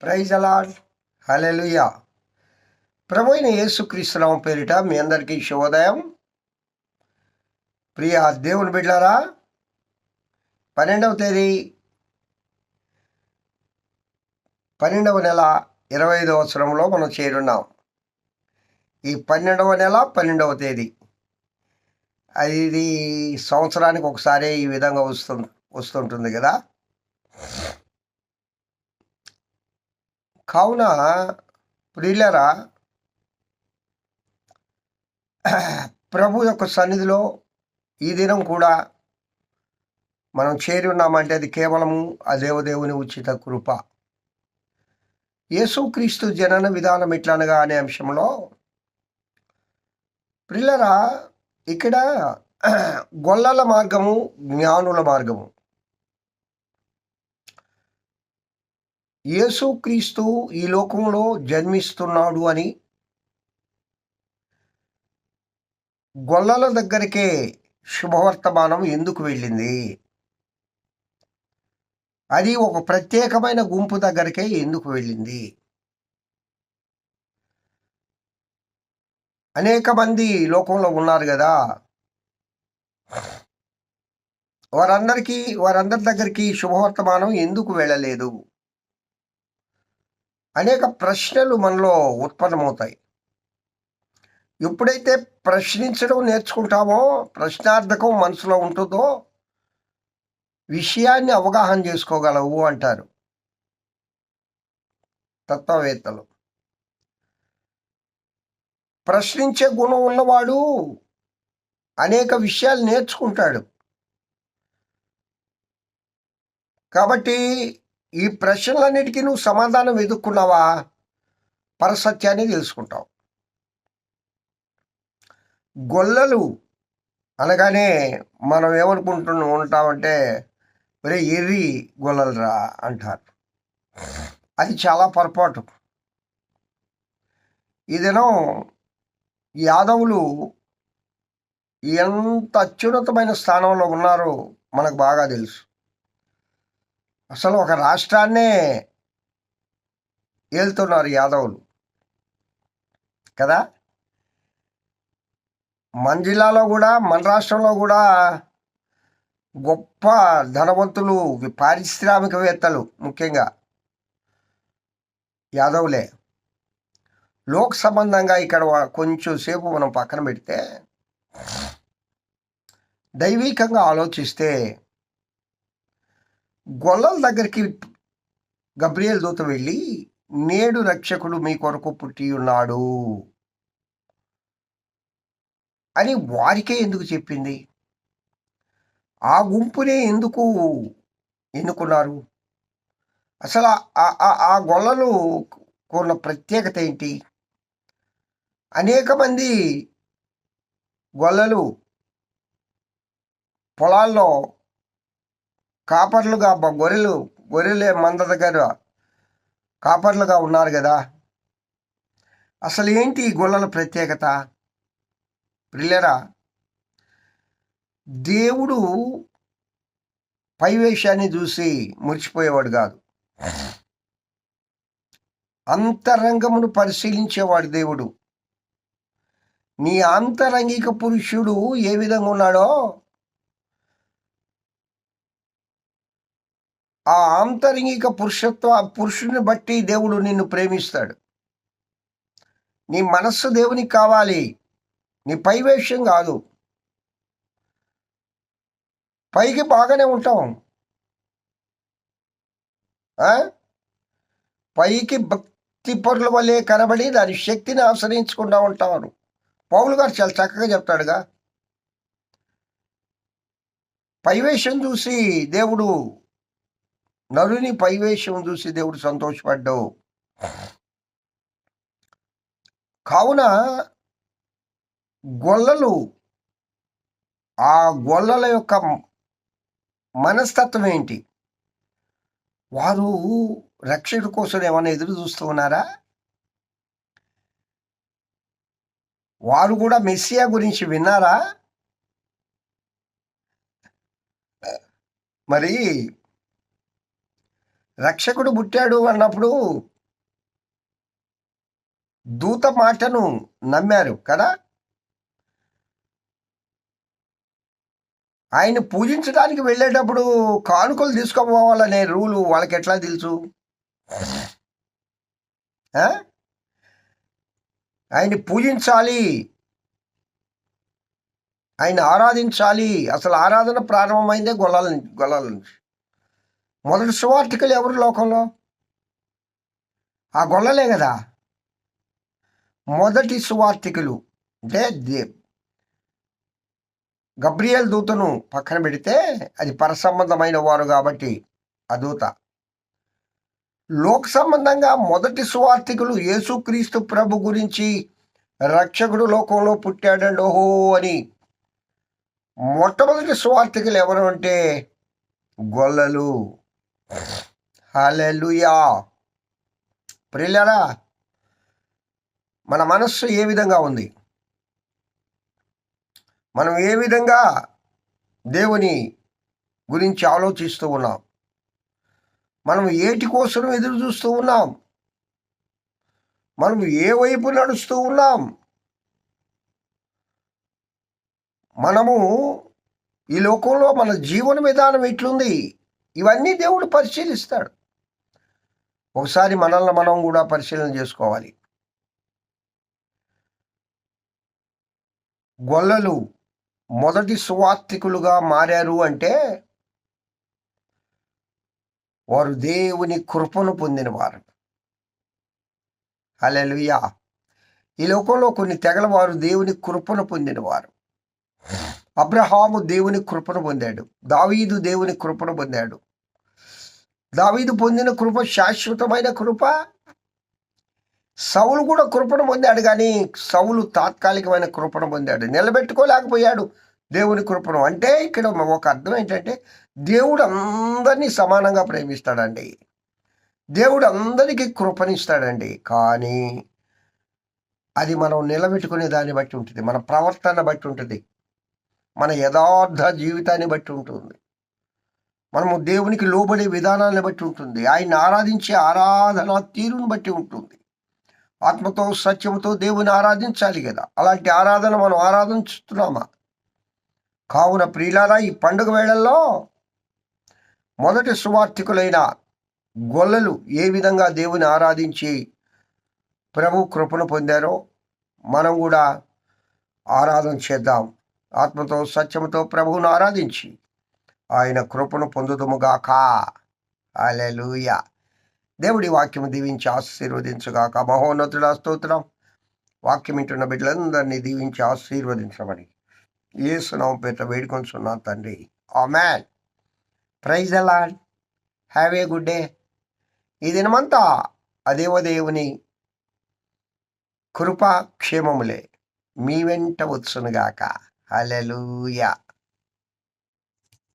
Praise అలాడ్. హల్లెలూయా. ప్రభు అయిన యేసుక్రీస్తు నామం పేరిట మీ అందరికీ శుభోదయం. ప్రియ దేవుని బిడ్డారా, 12వ తేదీ 12వ నెల 25వ సంవత్సరంలో మనం చేరున్నాం. ఈ 12వ నెల 12వ తేదీ ఇది సంవత్సరానికి ఒకసారి ఈ విధంగా వస్తుంటుంది కదా. కావున ప్రియులారా, ప్రభు యొక్క సన్నిధిలో ఈ దినం కూడా మనం చేరి ఉన్నామంటే అది కేవలము ఆ దేవదేవుని ఉచిత కృప. యేసుక్రీస్తు జనన విధానం ఎట్లనగా అనే అంశంలో ప్రియులారా, ఇక్కడ గొల్లల మార్గము, జ్ఞానుల మార్గము. యేసుక్రీస్తు ఈ లోకంలో జన్మిస్తున్నాడు అని గొల్లల దగ్గరికే శుభవర్తమానం ఎందుకు వెళ్ళింది? అది ఒక ప్రత్యేకమైన గుంపు దగ్గరికే ఎందుకు వెళ్ళింది? అనేక మంది లోకంలో ఉన్నారు కదా, వారందరి దగ్గరికి శుభవర్తమానం ఎందుకు వెళ్ళలేదు? అనేక ప్రశ్నలు మనలో ఉత్పన్నమవుతాయి. ఎప్పుడైతే ప్రశ్నించడం నేర్చుకుంటామో, ప్రశ్నార్థకం మనసులో ఉంటుందో, విషయాన్ని అవగాహన చేసుకోగలవు అంటారు తత్వవేత్తలు. ప్రశ్నించే గుణం ఉన్నవాడు అనేక విషయాలు నేర్చుకుంటాడు. కాబట్టి ఈ ప్రశ్నలన్నిటికీ నువ్వు సమాధానం వెతుక్కున్నావా, పరసత్యాన్ని తెలుసుకుంటావు. గొల్లలు అనగానే మనం ఉంటామంటే ఒరే ఎర్రి గొల్లలరా అంటారు. అది చాలా పొరపాటు. ఈ దినం యాదవులు ఎంత అత్యున్నతమైన స్థానంలో ఉన్నారో మనకు బాగా తెలుసు. అసలు ఒక రాష్ట్రాన్నే ఏలుతున్నారు యాదవులు కదా. మన జిల్లాలో కూడా, మన రాష్ట్రంలో కూడా గొప్ప ధనవంతులు, పారిశ్రామికవేత్తలు ముఖ్యంగా యాదవులే. లోక్ సంబంధంగా ఇక్కడ కొంచెం సేపు మనం పక్కన పెడితే, దైవికంగా ఆలోచిస్తే గొల్లల దగ్గరికి గబ్రియల్ దూత వెళ్ళి, నేడు రక్షకుడు మీ కొరకు పుట్టి ఉన్నాడు అని వారికే ఎందుకు చెప్పింది? ఆ గుంపునే ఎందుకు ఎన్నుకున్నారు? అసలు ఆ గొల్లలు కొన్న ప్రత్యేకత ఏంటి? అనేక మంది గొల్లలు పొలాల్లో కాపర్లుగా, గొర్రెల మంద దగ్గర కాపర్లుగా ఉన్నారు కదా. అసలు ఏంటి గొల్లల ప్రత్యేకత? ప్రియులారా, దేవుడు పైవేషాన్ని చూసి మురిచిపోయేవాడు కాదు. అంతరంగమును పరిశీలించేవాడు దేవుడు. నీ ఆంతరంగిక పురుషుడు ఏ విధంగా ఉన్నాడో, ఆ ఆంతరంగిక పురుషుని బట్టి దేవుడు నిన్ను ప్రేమిస్తాడు. నీ మనస్సు దేవునికి కావాలి, నీ పైవేషం కాదు. పైకి బాగానే ఉంటాం, పైకి భక్తి పరుల వల్లే కనబడి దాని శక్తిని ఆశ్రయించుకుంటూ ఉంటాను. పౌలు గారు చాలా చక్కగా చెప్తాడుగా, పైవేషం చూసి దేవుడు, నరుని పైవేషం చూసి దేవుడు సంతోషపడ్డావు. కావున గొల్లలు, ఆ గొల్లల యొక్క మనస్తత్వం ఏంటి? వారు రక్షకుడి కోసం ఏమైనా ఎదురు చూస్తూ ఉన్నారా? వారు కూడా మెస్సియా గురించి విన్నారా? మరి రక్షకుడు పుట్టాడు అన్నప్పుడు దూత మాటను నమ్మారు కదా. ఆయన పూజించడానికి వెళ్ళేటప్పుడు కానుకలు తీసుకోపోవాలనే రూలు వాళ్ళకి ఎట్లా తెలుసు? ఆయన్ని పూజించాలి, ఆయన ఆరాధించాలి. అసలు ఆరాధన ప్రారంభమైందే గొల్లాల నుంచి. మొదటి సువార్థికులు ఎవరు లోకంలో? ఆ గొల్లలే కదా మొదటి సువార్థికులు. అంటే గబ్రియల్ దూతను పక్కన పెడితే అది పరసంబంధమైన వారు కాబట్టి ఆ దూత. లోక సంబంధంగా మొదటి సువార్థికులు యేసుక్రీస్తు ప్రభు గురించి రక్షకుడు లోకంలో పుట్టాడండి ఓహో అని మొట్టమొదటి సువార్థికులు ఎవరు అంటే గొల్లలు. హల్లెలూయా. ప్రియులారా, మన మనస్సు ఏ విధంగా ఉంది? మనం ఏ విధంగా దేవుని గురించి ఆలోచిస్తూ ఉన్నాం? మనం ఏటి కోసం ఎదురు చూస్తూ ఉన్నాం? మనం ఏ వైపు నడుస్తూ ఉన్నాం? మనము ఈ లోకంలో మన జీవన విధానం ఎట్లుంది? ఇవన్నీ దేవుడు పరిశీలిస్తాడు. ఒకసారి మనల్ని మనం కూడా పరిశీలన చేసుకోవాలి. గొల్లలు మొదటి సువార్థికులుగా మారారు అంటే వారు దేవుని కృపను పొందినవారు. హల్లెలూయా. ఈ లోకంలో కొన్ని తెగల వారు దేవుని కృపను పొందినవారు. అబ్రహాము దేవుని కృపను పొందాడు. దావీదు దేవుని కృపను పొందాడు. దావీదు పొందిన కృప శాశ్వతమైన కృప. సౌలు కూడా కృపను పొందాడు, కానీ సౌలు తాత్కాలికమైన కృపను పొందాడు, నిలబెట్టుకోలేకపోయాడు దేవుని కృపను. అంటే ఇక్కడ ఒక అర్థం ఏంటంటే దేవుడు అందరినీ సమానంగా ప్రేమిస్తాడండి. దేవుడు అందరికీ కృపనిస్తాడండి. కానీ అది మనం నిలబెట్టుకునే దాన్ని బట్టి ఉంటుంది, మన ప్రవర్తన బట్టి ఉంటుంది, మన యథార్థ జీవితాన్ని బట్టి ఉంటుంది, మనము దేవునికి లోబడే విధానాన్ని బట్టి ఉంటుంది, ఆయన ఆరాధించే ఆరాధన తీరుని బట్టి ఉంటుంది. ఆత్మతో సత్యంతో దేవుని ఆరాధించాలి కదా. అలాంటి ఆరాధన మనం ఆరాధించుతున్నామా? కావున ప్రియులారా, ఈ పండుగ వేళల్లో మొదటి సువార్థికులైన గొల్లలు ఏ విధంగా దేవుని ఆరాధించి ప్రభు కృపను పొందారో మనం కూడా ఆరాధన చేద్దాం. ఆత్మతో సత్యముతో ప్రభువును ఆరాధించి ఆయన కృపను పొందుదుముగాక. హల్లెలూయా. దేవుడి వాక్యము దీవించి ఆశీర్వదించుగాక. మహోన్నతుడా స్తోత్రం. వాక్యం వింటున్న బిడ్డలందరినీ దీవించి ఆశీర్వదించమని యేసు నామమున పేరిట వేడుకొంచున్నాను తండ్రి. Amen. Praise the Lord. Have a good day. ఈ దినమంతా అదేవదేవుని కృపా క్షేమములే మీ వెంట వచ్చునుగాక. హల్లెలూయా.